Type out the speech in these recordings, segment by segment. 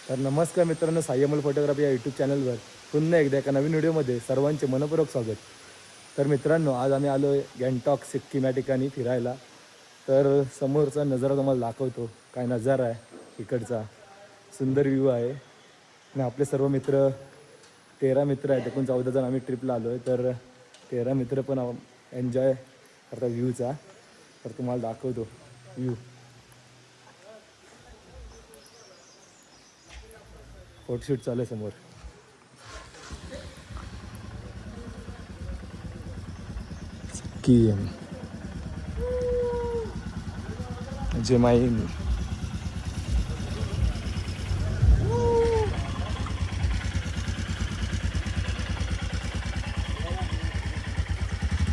तर नमस्कार मित्रांनो, सायमल फोटोग्राफी या यूट्यूब चॅनलवर पुन्हा एकदा एका नवीन व्हिडिओमध्ये सर्वांचे मनपूर्वक स्वागत. तर मित्रांनो, आज आम्ही आलो आहे गँगटॉक सिक्कीम या ठिकाणी फिरायला. तर समोरचा नजारा तुम्हाला दाखवतो. काय नजारा आहे इकडचा, सुंदर व्ह्यू आहे. आणि आपले सर्व मित्र 13 मित्र आहेत, एकूण 14 जण आम्ही ट्रिपला आलो आहे. तर 13 मित्र पण एन्जॉय करतात व्ह्यूचा. तर तुम्हाला दाखवतो व्ह्यू. फोटोशूट चालू आहे समोर. सिक्कीम जेमाईन.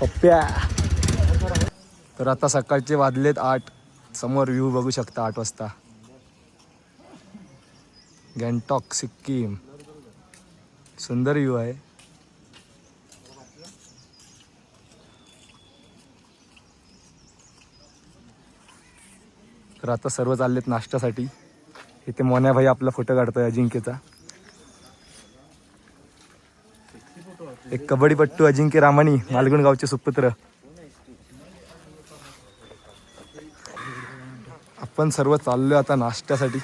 पप्प्या. तर आता सकाळचे वाजलेत 8. समोर व्ह्यू बघू शकता 8 वाजता. गँगटॉक सिक्कीम, सुंदर व्ह्यू आहे. तर आता सर्व चाललेत नाश्त्यासाठी. इथे मोन्या भाई आपला फोटो काढतोय अजिंक्यचा. एक कबड्डीपट्टू अजिंक्य रामाणी, मालगुण गावचे सुपुत्र. आपण सर्व चाललोय आता नाश्त्यासाठी.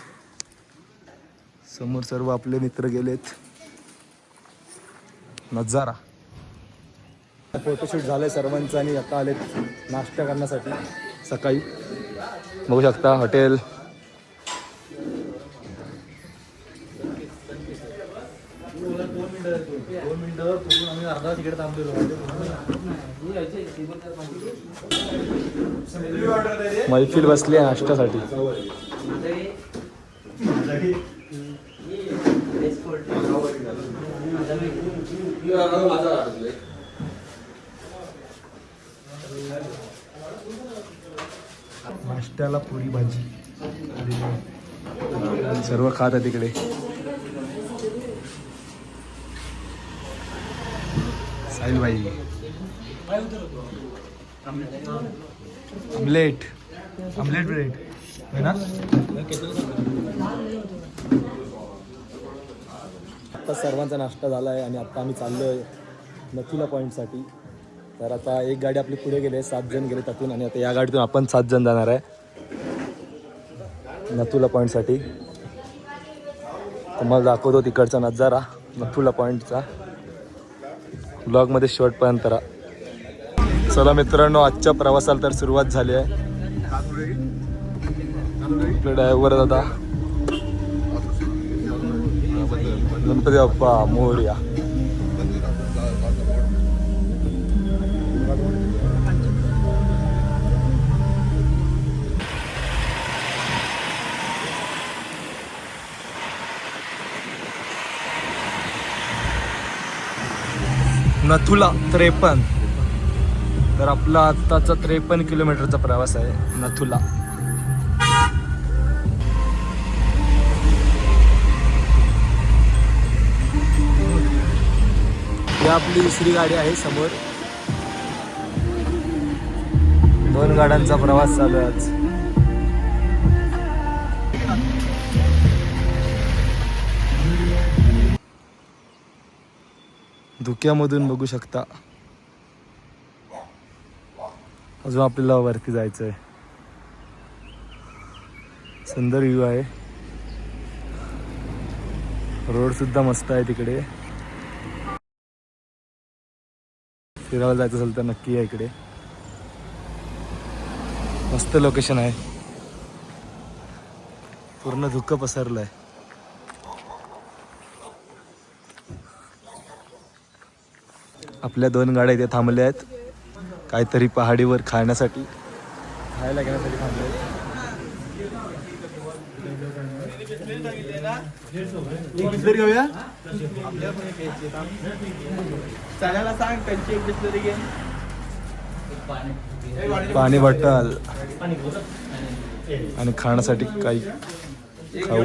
समोर सर्व आपले मित्र गेलेत. नजारा. फोटोशूट झालंय सर्वांचं आणि आता आलेत नाश्ता करण्यासाठी. सकाळी बघू शकता हॉटेल. मैफिल बसली आहे नाश्त्यासाठी. नाश्त्याला पुरी भाजी सर्व खात आहे तिकडे. साहिल भाई आमलेट ब्रेड है ना. आता सर्वांचा नाश्ता झाला आहे आणि आता आम्ही चाललो आहे नथुला पॉईंटसाठी. तर आता एक गाडी आपली पुढे गेले, 7 जण गेले त्यातून, आणि आता या गाडीतून आपण 7 जण जाणार आहे नथुला पॉईंटसाठी. तुम्हाला दाखवतो तिकडचा नजारा नथुला पॉईंटचा. ब्लॉगमध्ये शेवटपर्यंत राहा. चला मित्रांनो, आजच्या प्रवासाला तर सुरुवात झाली आहे. आपले ड्रायव्हर दादा गणपती बाप्पा मोरया. नथुला 53. तर आपला आत्ताचा 53 किलोमीटरचा प्रवास आहे नथुला. ही आपली दुसरी गाडी आहे समोर. 2 गाड्यांचा प्रवास चालू आहे आज. धुक्यामधून बघू शकता. अजून आपल्याला वरती जायचं आहे. सुंदर व्ह्यू आहे. रोड सुद्धा मस्त आहे तिकडे. फिरायला जायचं असेल तर नक्की आहे इकडे. मस्त लोकेशन आहे. पूर्ण धुकं पसरलं आहे. आपल्या 2 गाड्या इथे थांबल्या आहेत. काहीतरी पहाडीवर खाण्यासाठी, खायला घेण्यासाठी थांबले आहेत. पाणी बॉटल आणि खाण्यासाठी काही खाऊ.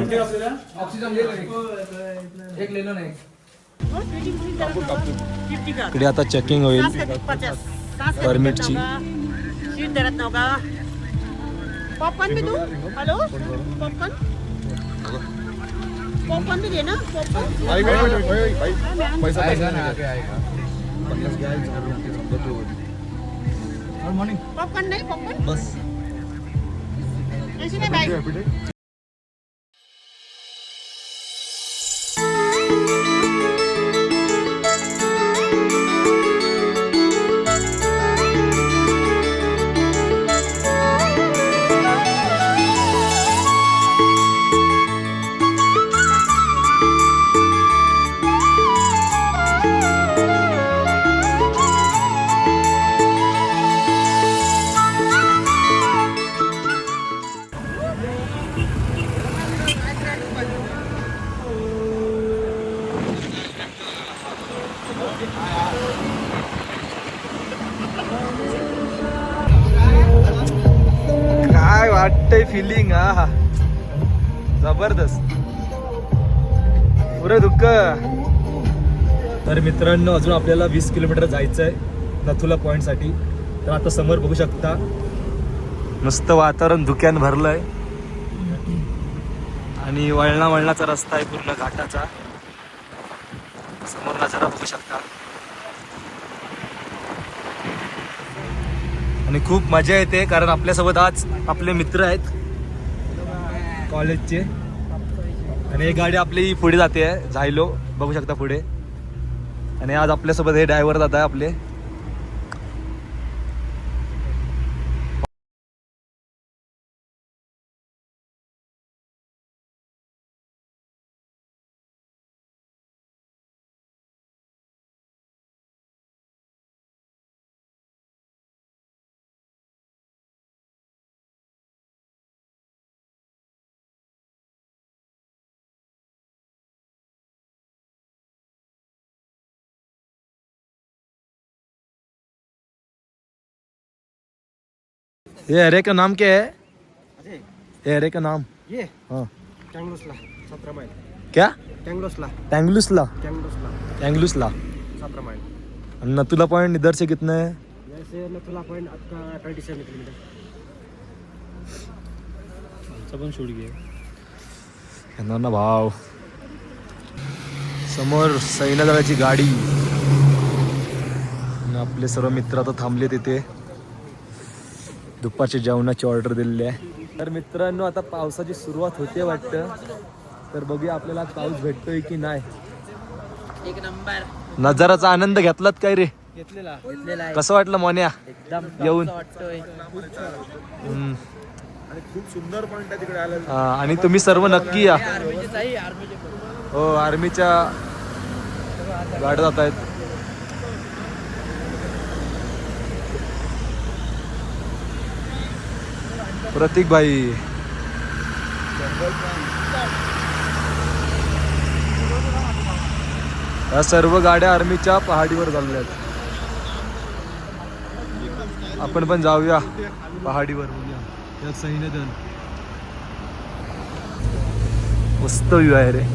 इकडे आता चेकिंग होईल परमिटची. पॉपकॉर्न भी दूं? हेलो पॉपकॉर्न पॉपकॉर्न भी देना पॉपकॉर्न भाई पैसा पॉपकॉर्न नहीं पॉपकॉर्न बस ऐसे नहीं भाई काय वाटतंय फिलिंग हा जबरदस्त पुरे दुःख. तर मित्रांनो अजून आपल्याला 20 किलोमीटर जायचं आहे नथुला पॉइंट साठी. तर आता समोर बघू शकता मस्त वातावरण धुक्यान भरलंय आणि वळणाचा रस्ता आहे पूर्ण घाटाचा. समोर नजारा बघू शकता आणि खूप मजा येते कारण आपल्यासोबत आज आपले मित्र आहेत कॉलेजचे. आणि एक गाडी आपली पुढे जाते आहे झायलो बघू शकता पुढे. आणि आज आपल्यासोबत हे ड्रायव्हर जात आहे आपले. ये हरे का नाम क्या है? ये हरे का नाम ये हाँ टँगलोसला 17 माइल. क्या टँगलोसला टैंगलुसला टँगलोसला टैंगलुसला 17 माइल. और नथुला पॉइंट इधर से कितने है? वैसे नथुला पॉइंट आपका 27 किलोमीटर. पण सोड घे येणार ना भाव. समोर सैन्यदलाची गाडी आणि आपले सर्व मित्र आता थांबले तिथे. दुपारच्या जेवणाची ऑर्डर दिलेली आहे. तर मित्रांनो आता पावसाची सुरुवात होते वाटतं. तर बघूया आपल्याला आज पाऊस भेटतोय की नाही. एक नंबर नजाराचा आनंद घेतलात काय रे? घेतलेला आहे कसं वाटलं मोन्या एकदम येऊन? वाटतोय. हम्म. आणि खूप सुंदर पॉइंट आहे तिकडे आलं. हा, आणि तुम्ही सर्व नक्की या. आर्मीचे हो आर्मीच्या गाड्या जात आहेत. प्रतीक भाई या सर्व गाड्या आर्मीच्या पहाडीवर चालल्या आहेत. आपण पण जाऊया पहाडीवर बघूया यात सैन्यदल. मस्त व्ह्यू आहे रे.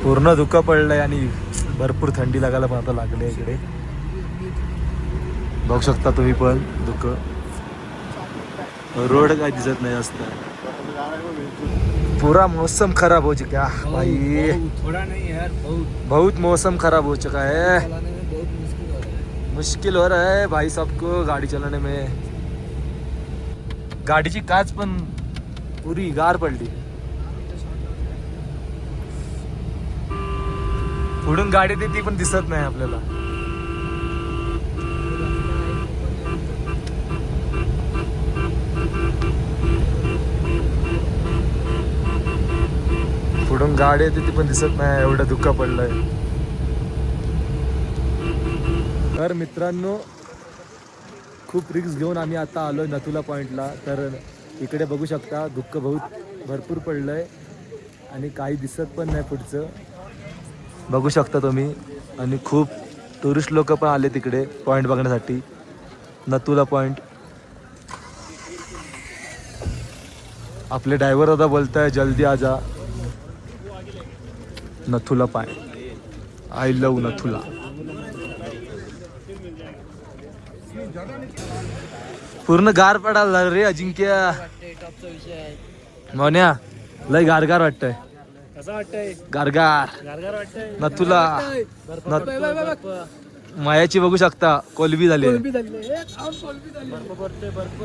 पूर्ण धुकं पडलंय आणि भरपूर थंडी लागायला पण आता लागले इकडे. बघू शकता तुम्ही पण धुकं. रोड काय दिसत नाही जास्त. पूरा मौसम खराब हो चुका है भाई. थोड़ा नहीं यार बहुत मौसम खराब हो चुका है. चलाने में बहुत मुश्किल हो रहा है. मुश्किल हो रहा है भाई सबको गाड़ी चलाने में. गाडीची काच पण पुरी गार पडली. पुढून गाडी येते ती पण दिसत नाही आपल्याला. पुढून गाडी येते ती पण दिसत नाही एवढं धुकं पडलंय. तर मित्रांनो खूप रिक्स घेऊन आम्ही आता आलोय नथुला पॉइंटला. तर इकडे बघू शकता धुकं भरपूर पडलंय आणि काही दिसत पण नाही पुढचं. बघू शकता तुम्ही. आणि खूप टुरिस्ट लोक पण आले तिकडे पॉइंट बघण्यासाठी नथुला पॉइंट. आपले ड्रायव्हर आता बोलताय जल्दी आजा नथुला पॉइंट. आय लव नथुला. पूर्ण गार पडायला लागला रे अजिंक्य. वाटतंय टॉपचा विषय आहे. मोन्या लय गारगार वाटतंय. कसं वाटतंय? गारगार गारगार वाटतंय? नथुला बर्फ मायाची बघू शकता कोलबी झाली. बर्फ पडतोय बर्फ.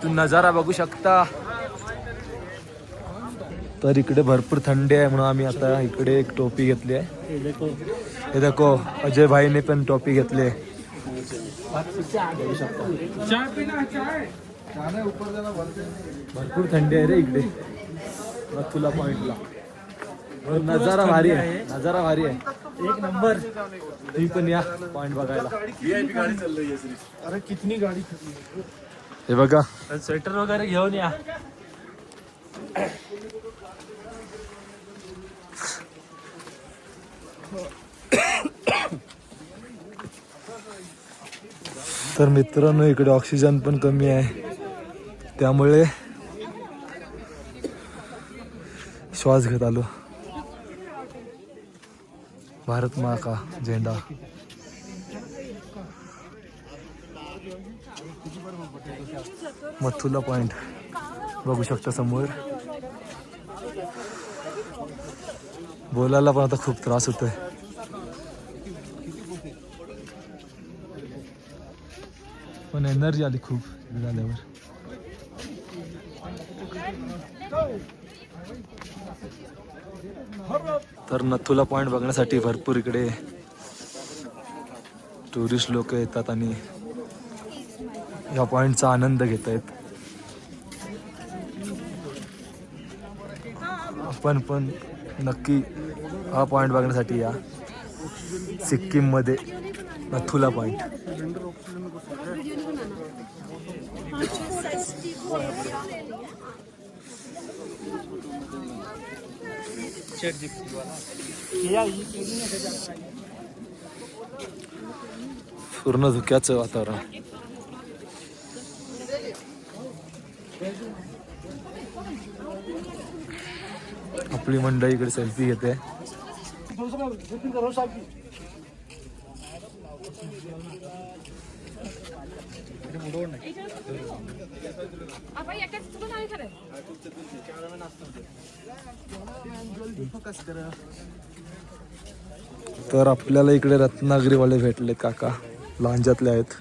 तू नजारा बघू शकता. तर इकडे भरपूर थंडी आहे म्हणून आम्ही आता इकडे एक टोपी घेतली आहे. हे देखो अजय भाईने पण टोपी घेतली आहे. भरपूर थंडी आहे रे इकडे नथुला पॉइंटला. नजारा भारी आहे. नजारा भारी आहे. एक नंबर. तुम्ही पण या पॉइंट बघायला. अरे कितनी गाडी. हे बघा स्वेटर वगैरे घेऊन या. तर मित्रांनो इकडे ऑक्सिजन पण कमी आहे त्यामुळे श्वास घेत आलो. भारत माँ का झेंडा. मथुला पॉइंट बघू शकता समोर. बोलायला पण आता खूप त्रास होतोय. पण एनर्जी आली खूप झाल्यावर. तर नथुला पॉइंट बघण्यासाठी भरपूर इकडे टुरिस्ट लोक येतात आणि या पॉइंटचा आनंद घेत आहेत. आपण पण नक्की हा पॉइंट बघण्यासाठी या. सिक्कीम मध्ये नथुला पॉइंट. पूर्ण धुक्याचं वातावरण. आपली मंडळी इकडे सेल्फी घेते. तर आपल्याला इकडे रत्नागिरीवाले भेटले काका. लांजातले आहेत.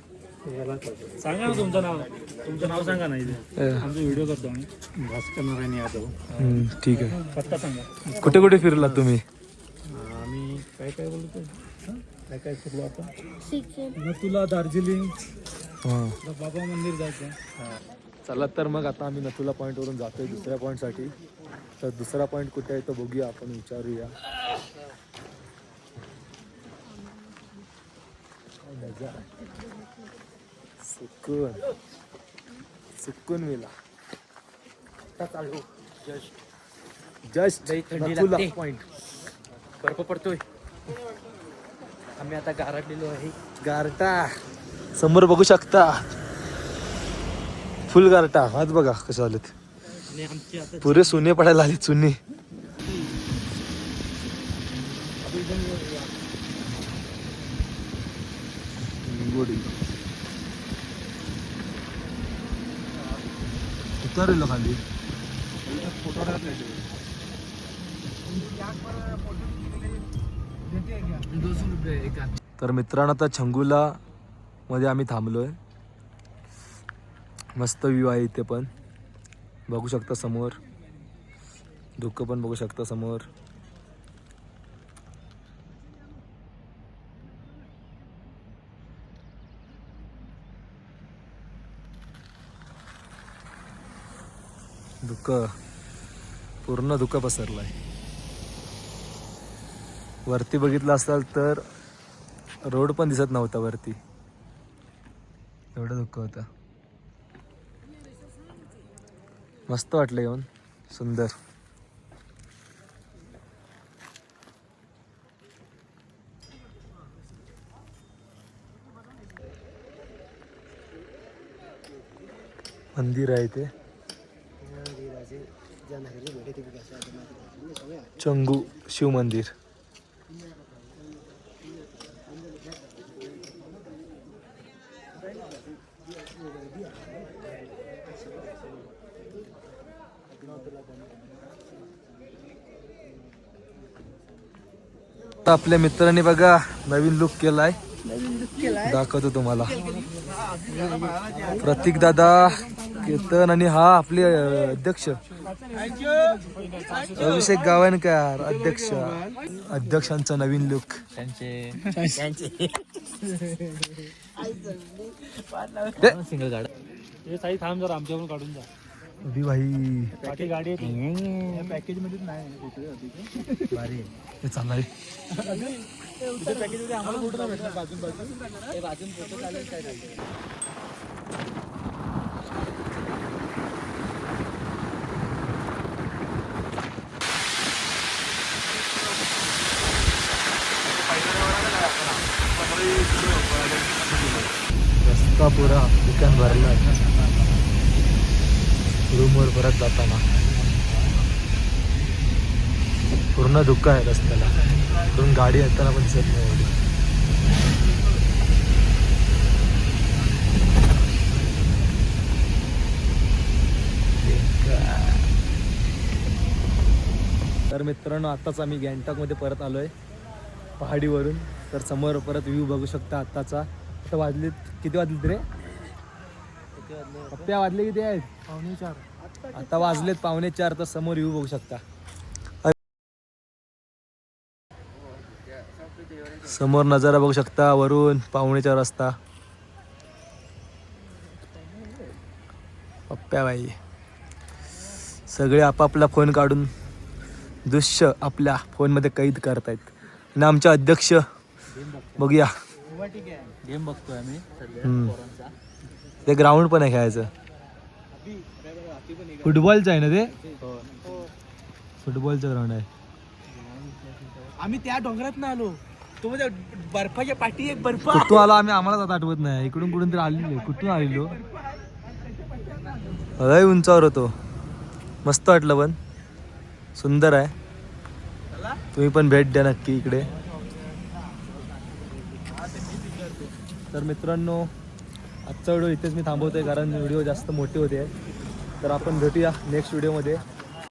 सांगा ना तुमचं नाव. तुमचं नाव सांगा ना. इथे आमचा व्हिडिओ करतो आम्ही. भास्कर नारायण यादव. ठीक आहे. पत्ता सांगा. कुठे कुठे फिरला तुम्ही? आम्ही काय काय बोलतो. काय काय फिरलो आता. नथुला, दार्जिलिंग, बाबा मंदिर जायचं. चला तर मग आता आम्ही नथुला पॉइंट वरून जातोय दुसऱ्या पॉइंट साठी. तर दुसरा पॉइंट कुठे आहे तो बघूया. आपण विचारूया. सुकून सुकून मिला. जस्ट नथुला पॉइंट. बर्फ पडतोय. आम्ही आता गारटलेलो आहे. गारटा समोर बघू शकता. फुल गारटा. हात बघा कसे आलेत. आणि आमची आता पुरे सुने पडायला आली. चुने. उतरलो खाली. तर मित्रांनो आता छंगुला मध्ये आम्ही थांबलोय. मस्त व्ह्यू आहे इथे पण बघू शकता समोर. धुकं पण बघू शकता समोर. धुकं पूर्ण धुकं पसरलंय. वरती बघितलं असाल तर रोड पण दिसत नव्हता वरती. एवढं धुकं होतं. मस्त वाटलं येऊन. सुंदर. मंदिर आहे ते. चंगू शिव मंदिर. आता आपल्या मित्रांनी बघा नवीन लुक केलाय, दाखवतो तुम्हाला. प्रतीक दादा, केतन आणि हा आपले अध्यक्ष अभिषेक गावणकर अध्यक्ष. अध्यक्षांचा नवीन लुक. सिंगल गाड हे साई थांब जरा आमच्याकडून काढून जा. अभी भाई बाकी गाडी पॅकेज मध्येच नाही भारी हे चाललंय. पॅकेज मध्ये आम्हाला कुठं नाही भेटणार. बाजून फोटो चालेल काय नाही. रस्ता पुरा दुकान भरला रूमवर परत जाताना. पूर्ण धुक्का आहे रस्त्याला, पण गाडी येताना पण दिसत नाही एवढी. तर मित्रांनो आत्ताच आम्ही गँगटॉकमध्ये परत आलो आहे पहाडीवरून. तर समोर परत व्ह्यू बघू शकता आत्ताचा. आता वाजलेत किती वाजलेत रे पप्प्या? वाजले किती आहेत? 4:45. आता वाजलेत 4:45. तर समोर व्ह्यू बघू शकता. समोर नजारा बघू शकता वरून 4:45 वाजता. पप्प्या बाई सगळे आपापला फोन काढून दृश्य आपल्या फोनमध्ये कैद करतायत. आणि आमचे अध्यक्ष बघूया गेम बघतोय आम्ही सध्या हम्म. पोरांचा. ते ग्राउंड पण आहे खेळायचं. फुटबॉलचं आहे ना ते? फुटबॉलचं ग्राउंड आहे. आम्ही त्या डोंगरात ना आलो. तो मध्ये बर्फाच्या पाठी एक बर्फ. कुठून आलो आम्ही आम्हालाच आता आठवत नाही. इकडून कुठून तरी आलेलो. कुठून आलेलो? लय उंचावर होतो. मस्त वाटलं पण सुंदर आहे. तुम्ही पण भेट द्या नक्की इकडे. तर मित्रांनो आजचा व्हिडिओ इथेच मी थांबवतोय कारण व्हिडिओ जास्त मोठे होते. तर आपण भेटूया नेक्स्ट व्हिडिओमध्ये.